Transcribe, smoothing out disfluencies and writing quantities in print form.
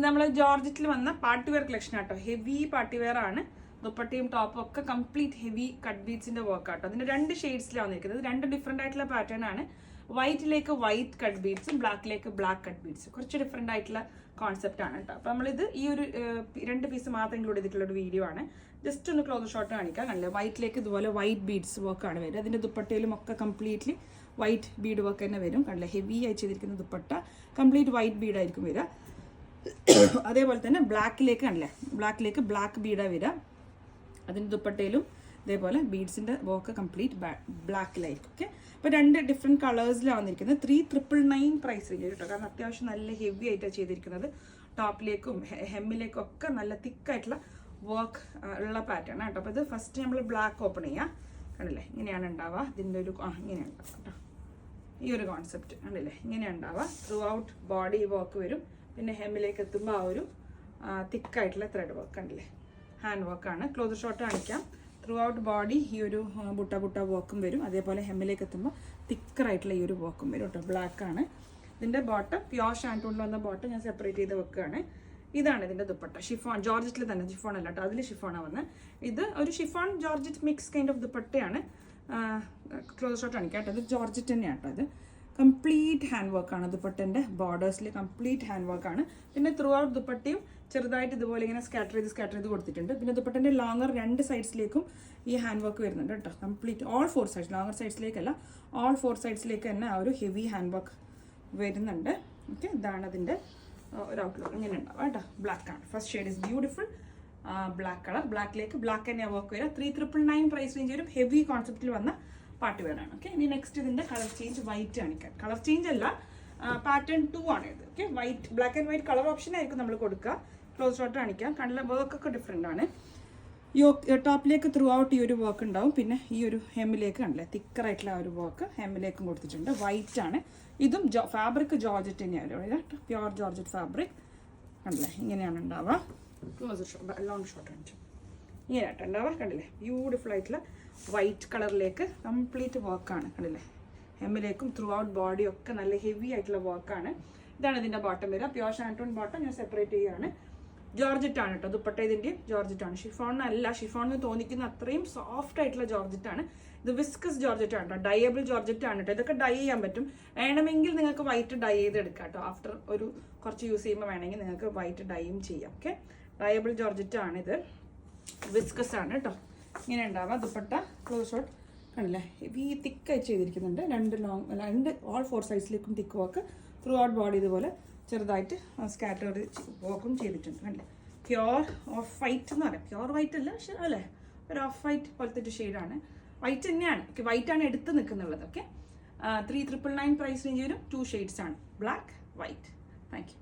നമ്മൾ ജോർജറ്റിൽ വന്ന party wear collection ആട്ടോ. ഹെവി പാർട്ടി വെയർ ആണ്. ദുപ്പട്ടയും ടോപ്പും ഒക്കെ കംപ്ലീറ്റ് ഹെവി കട്ട് ബീഡ്സിന്റെ വർക്ക് ആട്ടോ. അതിന്റെ 2 ഷെയ്ഡ്സിലാണ് വന്നിരിക്കുന്നത്. 2 ഡിഫറെന്റ് ആയിട്ടുള്ള പാറ്റേൺ ആണ്. വൈറ്റിലേക്ക് വൈറ്റ് കട്ട് ബീഡ്സും ബ്ലാക്കിലേക്ക് ബ്ലാക്ക് കട്ട് ബീഡ്സും. കുറച്ച് ഡിഫറെന്റ് ആയിട്ടുള്ള കോൺസെപ്റ്റ് ആണ് കേട്ടോ. അപ്പൊ നമ്മളിത് ഈ ഒരു 2 പീസ് മാത്രം ഇൻക്ലൂഡ് ചെയ്തിട്ടുള്ള ഒരു വീഡിയോ ആണ്. ജസ്റ്റ് ഒന്ന് ക്ലോസ് ഷോട്ട് കാണിക്കാം. കണ്ടില്ലേ, വൈറ്റിലേക്ക് ഇതുപോലെ വൈറ്റ് ബീഡ്സ് വർക്ക് ആണ് വരും. അതിന്റെ ദുപ്പട്ടയിലും ഒക്കെ കംപ്ലീറ്റ്ലി വൈറ്റ് ബീഡ് വർക്ക് തന്നെ വരും. കണ്ടില്ലേ, ഹെവി ആയി ചെയ്തിരിക്കുന്ന ദുപ്പട്ട കംപ്ലീറ്റ് വൈറ്റ് ബീഡ് ആയിരിക്കും വരിക. അതേപോലെ തന്നെ ബ്ലാക്കിലേക്ക് കണ്ടില്ലേ, ബ്ലാക്കിലേക്ക് ബ്ലാക്ക് ബീഡാണ് വരിക. അതിൻ്റെ ദുപ്പട്ടയിലും ഇതേപോലെ ബീഡ്സിൻ്റെ വർക്ക് കംപ്ലീറ്റ് ബ്ലാക്കിലായിരിക്കും. ഓക്കെ, അപ്പോൾ 2 ഡിഫറെൻറ്റ് കളേഴ്സിലാണ് വന്നിരിക്കുന്നത്. 3999 പ്രൈസ് റേഞ്ച് കേട്ടോ. കാരണം അത്യാവശ്യം നല്ല ഹെവി ആയിട്ടാണ് ചെയ്തിരിക്കുന്നത്. ടോപ്പിലേക്കും ഹെമ്മിലേക്കും ഒക്കെ നല്ല തിക്കായിട്ടുള്ള വർക്ക് ഉള്ള പാറ്റേൺ കേട്ടോ. അപ്പോൾ ഇത് ഫസ്റ്റ് നമ്മൾ ബ്ലാക്ക് ഓപ്പൺ ചെയ്യാം. കണ്ടില്ലേ, ഇങ്ങനെയാണ് ഉണ്ടാവുക. ഇതിൻ്റെ ഒരു ഇങ്ങനെയാണ് ഉണ്ടാവുക കേട്ടോ. ഈ ഒരു കോൺസെപ്റ്റ് കണ്ടില്ലേ, ഇങ്ങനെയാണ് ഉണ്ടാവുക. ത്രൂ ഔട്ട് ബോഡി വർക്ക് വരും. പിന്നെ ഹെമ്മിലേക്ക് എത്തുമ്പോൾ ആ ഒരു തിക്കായിട്ടുള്ള ത്രെഡ് വർക്ക് കണ്ടില്ലേ, ഹാൻഡ് വർക്കാണ്. ക്ലോസ് ഷോട്ട് കാണിക്കാം. ത്രൂ ഔട്ട് ബോഡി ഈ ഒരു ബുട്ട വർക്കും വരും. അതേപോലെ ഹെമ്മിലേക്ക് എത്തുമ്പോൾ തിക്കറായിട്ടുള്ള ഈ ഒരു വർക്കും വരും കേട്ടോ. ബ്ലാക്ക് ആണ് ഇതിൻ്റെ ബോട്ടം. പ്യോർ ഷാൻറ്റൂണിൽ വന്ന ബോട്ടം ഞാൻ സെപ്പറേറ്റ് ചെയ്ത് വെക്കുകയാണ്. ഇതാണ് ഇതിൻ്റെ ദുപ്പട്ട. ഷിഫോൺ, ജോർജറ്റിൽ തന്നെ, ഷിഫോൺ അല്ല കേട്ടോ, അതിൽ ഷിഫോണാണ് വന്നത്. ഇത് ഒരു chiffon georgette mix kind of ദുപ്പട്ടയാണ്. ക്ലോസ് ഷോട്ട് കാണിക്കാം കേട്ടോ. ഇത് ജോർജറ്റ് തന്നെയാണ് കേട്ടോ. ഇത് കംപ്ലീറ്റ് ഹാൻഡ് വർക്കാണ്. ദുപ്പട്ടൻ്റെ ബോർഡേഴ്സിൽ കംപ്ലീറ്റ് ഹാൻഡ് വർക്കാണ്. പിന്നെ ത്രൂ ഔട്ട് ദുപ്പട്ടയും ചെറുതായിട്ട് ഇതുപോലെ ഇങ്ങനെ സ്കാറ്റർ ചെയ്ത് കൊടുത്തിട്ടുണ്ട്. പിന്നെ ദുപ്പട്ടൻ്റെ ലോങ്ങർ 2 സൈഡ്സിലേക്കും ഈ ഹാൻഡ് വർക്ക് വരുന്നുണ്ട് കേട്ടോ. കംപ്ലീറ്റ് ഓൾ 4 സൈഡ്സ്, ലോങ്ങർ സൈഡ്സിലേക്കല്ല, ഓൾ 4 സൈഡ്സിലേക്ക് തന്നെ ആ ഒരു ഹെവി ഹാൻഡ് വർക്ക് വരുന്നുണ്ട്. ഓക്കെ, ഇതാണ് അതിൻ്റെ ഒരു ഔട്ട്ലുക്ക്. ഇങ്ങനെ ഉണ്ടാവും കേട്ടോ. ബ്ലാക്ക് ആണ്. First shade is beautiful black colour. ബ്ലാക്കിലേക്ക് ബ്ലാക്ക് തന്നെ വർക്ക് വരിക. 3999 പ്രൈസ് റേഞ്ച് വരും. ഹെവി കോൺസെപ്റ്റിൽ വന്ന പാർട്ടി വെയർ ആണ്. ഓക്കെ, ഇനി നെക്സ്റ്റ് ഇതിൻ്റെ കളർ ചേഞ്ച് വൈറ്റ് കാണിക്കാം. കളർ ചേഞ്ച് അല്ല, പാറ്റേൺ 2 ആണ് ഇത്. Okay, white, black and white colour option ആയിരിക്കും നമ്മൾ കൊടുക്കുക. ക്ലോസ് ഷോട്ട് കാണിക്കാം. കണ്ടില്ല, വർക്കൊക്കെ ഡിഫറെൻ്റ് ആണ്. ടോപ്പിലേക്ക് ത്രൂ ഔട്ട് ഈ ഒരു വർക്ക് ഉണ്ടാവും. പിന്നെ ഈ ഒരു ഹെമ്മിലേക്ക് കണ്ടില്ലേ, തിക്കറായിട്ടുള്ള ഒരു വർക്ക് ഹെമ്മിലേക്കും കൊടുത്തിട്ടുണ്ട്. വൈറ്റ് ആണ്. ഇതും ഫാബ്രിക് ജോർജറ്റ് തന്നെയാണ്. പ്യോർ ജോർജറ്റ് ഫാബ്രിക് കണ്ടില്ലേ, ഇങ്ങനെയാണ് ഉണ്ടാവുക. ക്ലോസ് ഷോട്ട്, ലോങ് ഷോട്ട് കാണിച്ചു. ഇങ്ങനെയായിട്ട് ഉണ്ടാവുക. കണ്ടില്ലേ, ബ്യൂട്ടിഫുൾ ആയിട്ടുള്ള വൈറ്റ് കളറിലേക്ക് കംപ്ലീറ്റ് വർക്കാണ്. കണ്ടില്ലേ, ഹെമ്മിലേക്കും ത്രൂ ഔട്ട് ബോഡി ഒക്കെ നല്ല ഹെവി ആയിട്ടുള്ള വർക്കാണ്. ഇതാണ് ഇതിൻ്റെ ബോട്ടം വരിക. പ്യോർ ഷാൻറ്റൂൺ ബോട്ടം ഞാൻ സെപ്പറേറ്റ് ചെയ്യുകയാണ്. ജോർജറ്റ് ആണ് കേട്ടോ. ദുപ്പട്ട ഇതിൻ്റെയും ജോർജറ്റ് ആണ്. ഷിഫോൺ അല്ല, ഷിഫോൺ എന്ന് തോന്നിക്കുന്ന അത്രയും സോഫ്റ്റ് ആയിട്ടുള്ള ജോർജറ്റ് ആണ്. ഇത് വിസ്കസ് ജോർജറ്റ് ആണ് കേട്ടോ. ഡയബിൾ ജോർജറ്റ് ആണ് കേട്ടോ. ഇതൊക്കെ ഡൈ ചെയ്യാൻ പറ്റും. വേണമെങ്കിൽ നിങ്ങൾക്ക് വൈറ്റ് ഡൈ ചെയ്ത് എടുക്കാം കേട്ടോ. ആഫ്റ്റർ ഒരു കുറച്ച് യൂസ് ചെയ്യുമ്പോൾ വേണമെങ്കിൽ നിങ്ങൾക്ക് വൈറ്റ് ഡൈയും ചെയ്യാം. ഓക്കെ, ഡയബിൾ ജോർജറ്റ് ആണ് ഇത്. വിസ്കസ് ആണ് കേട്ടോ. ഇങ്ങനെ ഉണ്ടാവുക ദുപ്പട്ട. ക്ലോസ് ഷോട്ട് കണ്ടില്ലേ, ഹെവി തിക്കായി ചെയ്തിരിക്കുന്നുണ്ട്. 2 ഓൾ 4 സൈസിലേക്കും തിക്ക് വർക്ക്. ത്രൂ ഔട്ട് ബോഡി ഇതുപോലെ ചെറുതായിട്ട് സ്കാറ്റർ വർക്കും ചെയ്തിട്ടുണ്ട്. കണ്ടില്ലേ, പ്യോർ ഓഫ് വൈറ്റ് എന്ന് പറയാം. പ്യോർ വൈറ്റ് അല്ല, പക്ഷേ അല്ലേ, ഒരു ഓഫ് വൈറ്റ് പോലത്തെ ഒരു ഷെയ്ഡാണ്. വൈറ്റ് തന്നെയാണ്. വൈറ്റ് ആണ് എടുത്ത് നിൽക്കുന്നുള്ളത്. ഓക്കെ, 3999 പ്രൈസ് റേഞ്ച് വരും. 2 ഷെയ്ഡ്സ് ആണ്, ബ്ലാക്ക്, വൈറ്റ്. Thank you.